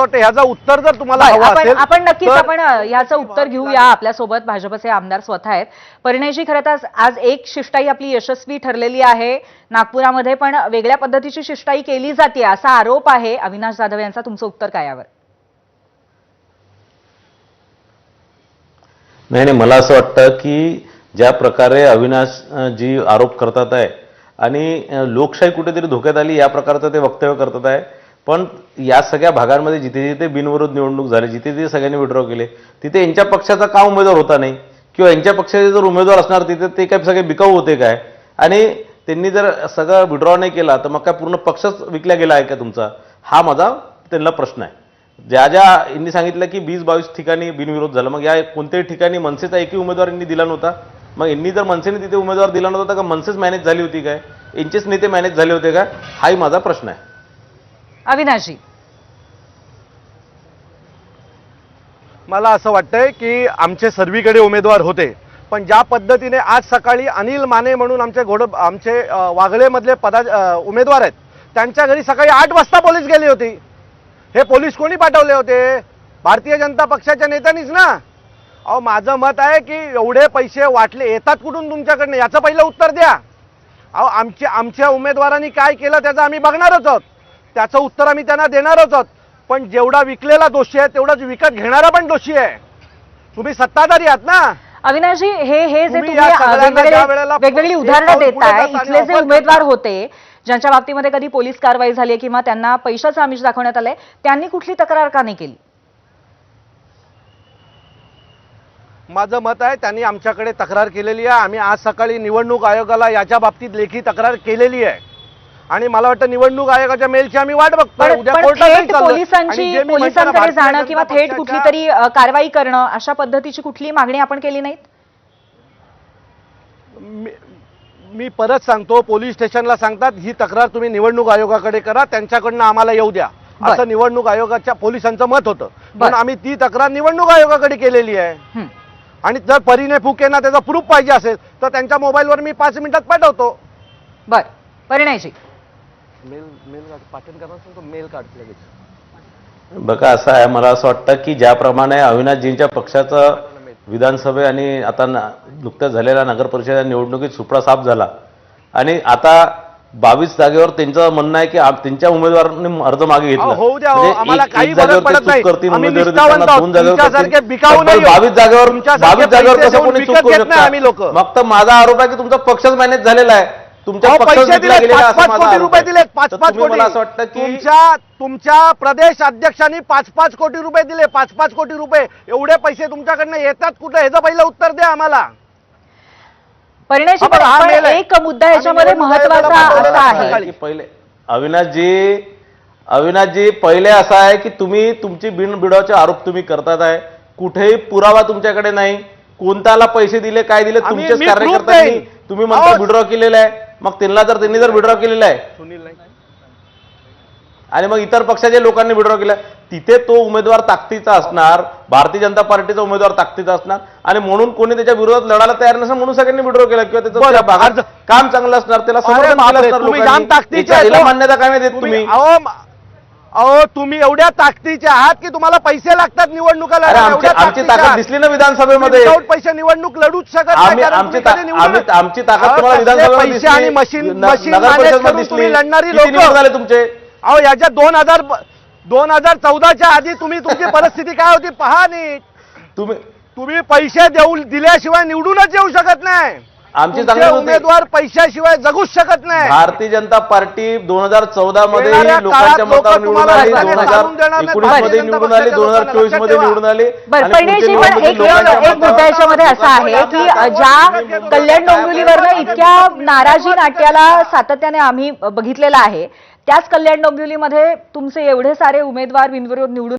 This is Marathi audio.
ह्याचं उत्तर जर तुम्हाला हवं असेल आपण नक्कीच आपण याचं उत्तर घेऊया. आपल्यासोबत भाजपचे आमदार स्वतः आहेत. परिणयजी, खरं तर आज एक शिष्टाई आपली यशस्वी ठरलेली आहे. नागपुरामध्ये पण वेगळ्या पद्धतीची शिष्टाई केली जाते असा आरोप आहे अविनाश जाधव यांचा. तुमचं उत्तर काय यावर? नाही, मला असं वाटतं की ज्या प्रकारे अविनाश जी आरोप करतात आहे आणि लोकशाही कुठेतरी धोक्यात आली या प्रकारचं ते वक्तव्य करतात आहे. पण या सगळ्या भागांमध्ये जिथे जिथे बिनविरोध निवडणूक झाली, जिथे जिथे सगळ्यांनी विड्रॉ केले, तिथे यांच्या पक्षाचा का उमेदवार होता नाही, किंवा यांच्या पक्षाचे जर उमेदवार असणार तिथे ते काय सगळे बिकाऊ होते काय? आणि त्यांनी जर सगळं विड्रॉ नाही केला तर मग काय पूर्ण पक्षच विकला गेला आहे का तुमचा? हा माझा त्यांना प्रश्न आहे. ज्या यांनी सांगितलं की 20-22 ठिकाणी बिनविरोध झाला, मग या कोणत्याही ठिकाणी मनसेचा एकही उमेदवार यांनी दिला नव्हता. मग यांनी जर मनसेने तिथे उमेदवार दिला नव्हता का मनसेच मॅनेज झाली होती काय? यांचेच नेते मॅनेज झाले होते का? हाही माझा प्रश्न आहे. अविनाशजी, मला असं वाटतंय की आमचे सर्वीकडे उमेदवार होते, पण ज्या पद्धतीने आज सकाळी अनिल माने म्हणून आमचे वागळेमधले उमेदवार आहेत, त्यांच्या घरी सकाळी 8 वाजता पोलीस गेली होती. हे पोलीस कोणी पाठवले होते? भारतीय जनता पक्षाच्या नेत्यांनीच ना. अहो, माझं मत आहे की एवढे पैसे वाटले येतात कुठून तुमच्याकडनं, याचं पहिलं उत्तर द्या. अहो, आमच्या उमेदवारांनी काय केलं त्याचं आम्ही बघणारच आहोत, त्याचं उत्तर आम्ही त्यांना देणारच आहोत. पण जेवढा विकलेला दोषी आहे तेवढाच विकत घेणारा पण दोषी आहे. तुम्ही सत्ताधारी आहात ना. अविनाशजी, हे जे तुम्ही वेगवेगळी वेगवेगळी उदाहरणं देताय, इथले जे उमेदवार होते ज्यांच्या बाबतीमध्ये कधी पोलीस कारवाई झाली किंवा त्यांना पैशाचं आमिष दाखवण्यात आलंय, त्यांनी कुठली तक्रार का नाही केली? माझं मत आहे त्यांनी आमच्याकडे तक्रार केलेली आहे. आम्ही आज सकाळी निवडणूक आयोगाला याच्या बाबतीत लेखी तक्रार केलेली आहे आणि मला वाटतं निवडणूक आयोगाच्या मेलची आम्ही वाट बघतोय. उद्या कोर्टात पोलिसांकडे जाणं किंवा थेट कुठली तरी कारवाई करणं अशा पद्धतीची कुठली मागणी आपण केली नाहीत? मी परत सांगतो, पोलीस स्टेशनला सांगतात ही तक्रार तुम्ही निवडणूक आयोगाकडे करा, त्यांच्याकडनं आम्हाला येऊ द्या, असं निवडणूक आयोगाच्या पोलिसांचं मत होतं. पण आम्ही ती तक्रार निवडणूक आयोगाकडे केलेली आहे. आणि जर परीने फुकेना त्याचा प्रूफ पाहिजे असेल तर त्यांच्या मोबाईलवर मी 5 मिनिटात पाठवतो. बर, परिणयजी, मेल पाठवून करणार तो मेल काढतो लगेच. बघा, असं आहे, मला असं वाटतं की ज्याप्रमाणे अविनाशजींच्या पक्षाचं विधानसभे आणि आता नुकत्याच झालेल्या नगर परिषद निवडणुकीत सुपडा साफ झाला आणि आता 22 जागेवर त्यांचं म्हणणं आहे की त्यांच्या उमेदवारांनी अर्ज मागे घेतला. 22 जागेवर कसं कोणी चूक करू शकतं? मग तर माझा आरोप आहे की तुमचा पक्षच मॅनेज झालेला आहे. तुमच्या पक्षात दिले 5-5 कोटी रुपये दिले. 5-5 कोटी. मला असं वाटतं की तुमच्या प्रदेश अध्यक्षांनी 5-5 कोटी रुपये दिले. 5-5 कोटी रुपये एवढे पैसे तुमच्याकडनं येतात कुठे? ह्याचं पहिलं उत्तर द्या आम्हाला. परिणयजी, एक मुद्दा याच्यामध्ये महत्वाचा असा आहे की पहिले अविनाशजी पहिले असा आहे की तुम्ही तुमची बिनबिडावचे आरोप तुम्ही करतात आहे. कुठेही पुरावा तुमच्याकडे नाही. कोणत्याला पैसे दिले, काय दिले, तुमचेच कार्यकर्त्यांनी तुम्ही म्हणता विड्रॉ केलेला आहे. मग त्यांनी जर विड्रॉ केलेला आहे आणि मग इतर पक्षाच्या लोकांनी विड्रॉ केला, तिथे तो उमेदवार ताकदीचा असणार, भारतीय जनता पार्टीचा उमेदवार ताकदीचा असणार आणि म्हणून कोणी त्याच्या विरोधात लढायला तयार नसणार म्हणून सगळ्यांनी विड्रॉ केला किंवा त्याचं भागात काम चांगलं असणार, त्याला समर्थन केलं असणार लोकांनी. मान्यता काय नाही देत तुम्ही? अहो, तुम्ही एवढ्या ताकदीचे आहात की तुम्हाला पैसे लागतात निवडणुकाला. आमची ताकद दिसली ना विधानसभेमध्ये. पैसे निवडणूक लढूच शकत नाही. आमची ताकद तुम्हाला विधानसभेमध्ये दिसली, आणि मशीन नगर परिषदेमध्ये दिसली. लढणारी किती निवडून आले तुमचे? अहो, याच्या 2014च्या आधी तुमची परिस्थिती काय होती पहा नीट. तुम्ही पैसे दिल्याशिवाय निवडूनच येऊ शकत नाही. आमची चांगली उमेदवार पैशाशिवाय जगूच शकत नाही. भारतीय जनता पार्टी 2014 मध्ये लोकांच्या मतावर निवडून आली, 2019 मध्ये निवडून आली, 2024 मध्ये निवडून आली. परिणयजी, पण एक मुद्दा याच्यामध्ये असा आहे की ज्या कल्याण डोंबिवलीवरनं इतक्या नाराजी नाट्याला सातत्याने आम्ही बघितलेलं आहे, त्याच कल्याण डोंबिवलीमध्ये तुमचे एवढे सारे उमेदवार बिनविरोध निवडून